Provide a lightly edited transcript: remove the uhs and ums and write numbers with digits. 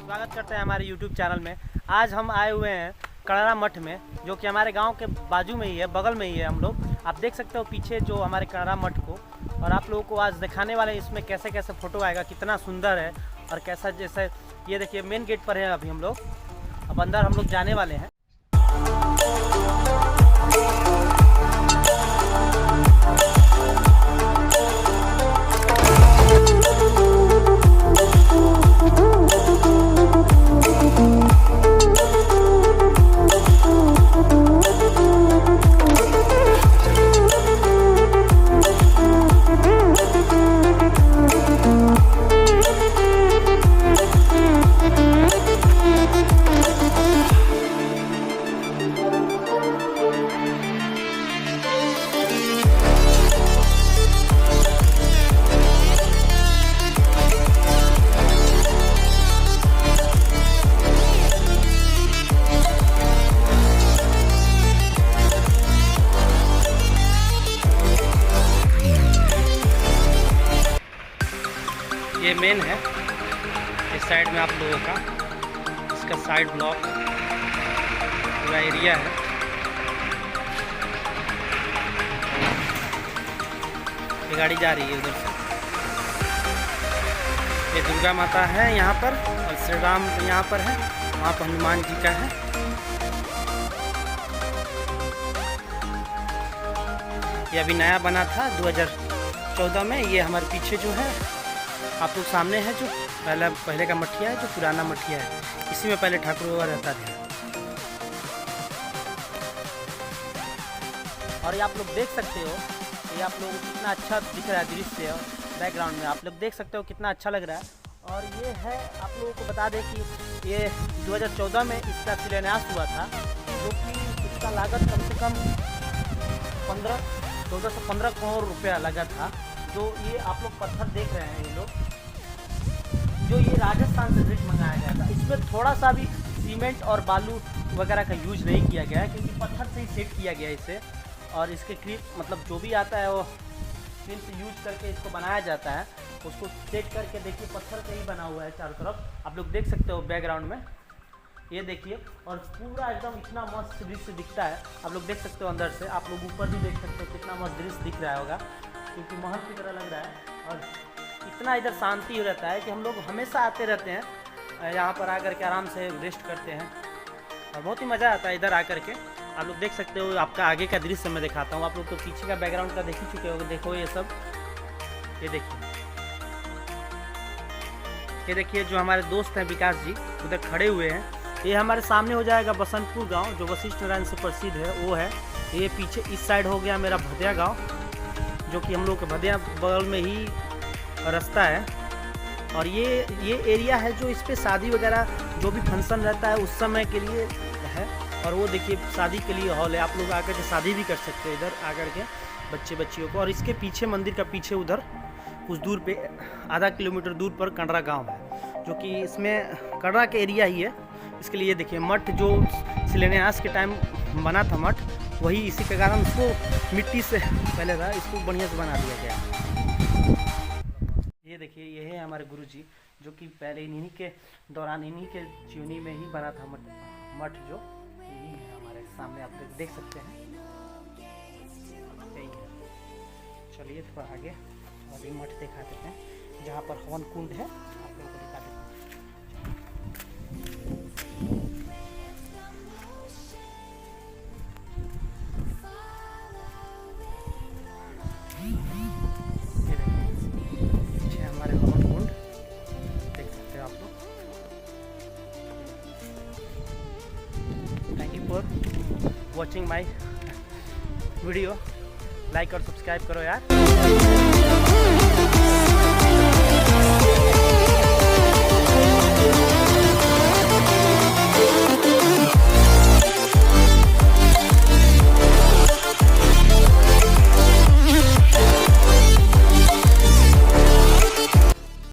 स्वागत करते हैं हमारे YouTube चैनल में। आज हम आए हुए हैं कड़रा मठ में, जो कि हमारे गांव के बाजू में ही है, बगल में ही है हम लोग। आप देख सकते हो पीछे जो हमारे कड़रा मठ को, और आप लोगों को आज दिखाने वाले हैं इसमें कैसे कैसे फ़ोटो आएगा, कितना सुंदर है और कैसा। जैसे ये देखिए मेन गेट पर है अभी हम लोग, अब अंदर हम लोग जाने वाले हैं। ये मेन है, इस साइड में आप लोगों का इसका साइड ब्लॉक पूरा एरिया है। ये गाड़ी जा रही है उधर से। ये दुर्गा माता है यहाँ पर, और श्री राम यहाँ पर है, वहाँ पर हनुमान जी का है। ये अभी नया बना था 2014 में। ये हमारे पीछे जो है आप लोग सामने है, जो पहले का मठिया है, जो पुराना मठिया है, इसी में पहले ठाकुर बाबा रहता था। और ये आप लोग देख सकते हो, ये आप लोगों को कितना अच्छा दिख रहा है दृश्य, बैकग्राउंड में आप लोग देख सकते हो कितना अच्छा लग रहा है। और ये है, आप लोगों को बता दें कि ये 2014 में इसका शिलान्यास हुआ था, जो कि इसका लागत कम से कम 14 से 15 करोड़ रुपया लगा था। जो ये आप लोग पत्थर देख रहे हैं, ये लोग जो ये राजस्थान से ब्रिक मंगाया गया था, इसमें थोड़ा सा भी सीमेंट और बालू वगैरह का यूज नहीं किया गया है, क्योंकि पत्थर से ही सेट किया गया है इसे। और इसके क्रीप मतलब जो भी आता है वो क्रीम से यूज करके इसको बनाया जाता है, उसको सेट करके देखिए पत्थर से ही बना हुआ है चारों तरफ। आप लोग देख सकते हो बैकग्राउंड में, ये देखिए, और पूरा एकदम इतना मस्त दृश्य दिखता है। आप लोग देख सकते हो अंदर से, आप लोग ऊपर भी देख सकते हो कितना मस्त दृश्य दिख रहा होगा, क्योंकि महल की तरह लग रहा है। और इतना इधर शांति रहता है कि हम लोग हमेशा आते रहते हैं यहाँ पर आकर के, आराम से रेस्ट करते हैं और बहुत ही मज़ा आता है इधर आकर के। आप लोग देख सकते हो, आपका आगे का दृश्य मैं दिखाता हूँ। आप लोग तो पीछे का बैकग्राउंड का देख ही चुके हो, देखो ये सब, ये देखिए जो हमारे दोस्त हैं विकास जी उधर खड़े हुए हैं। ये हमारे सामने हो जाएगा बसंतपुर गाँव, जो वशिष्ठ नारायण से प्रसिद्ध है, वो है। ये पीछे इस साइड हो गया मेरा भदिया गाँव, जो कि हम लोग के भदिया बगल में ही रास्ता है। और ये एरिया है जो इस पे शादी वगैरह जो भी फंक्शन रहता है उस समय के लिए है। और वो देखिए शादी के लिए हॉल है, आप लोग आकर के शादी भी कर सकते हैं इधर आकर के बच्चियों को। और इसके पीछे मंदिर का पीछे उधर कुछ दूर पे, आधा किलोमीटर दूर पर कड़रा गाँव है, जो कि इसमें कड़रा के एरिया ही है। इसके लिए देखिए मठ जो शिलान्यास के टाइम बना था मठ, वही इसी के कारण उसको मिट्टी से पहले था, इसको बढ़िया से बना दिया गया। ये देखिए ये है हमारे गुरुजी, जो कि पहले इन्हीं के दौरान इन्हीं के जीवनी में ही बना था मठ जो यही है हमारे सामने, आप देख सकते हैं, यही है। चलिए थोड़ा आगे अभी मठ दिखा देते हैं, जहाँ पर हवन कुंड है, आप लोगों को दिखा देते हैं। वॉचिंग माई वीडियो, लाइक और सब्सक्राइब करो यार।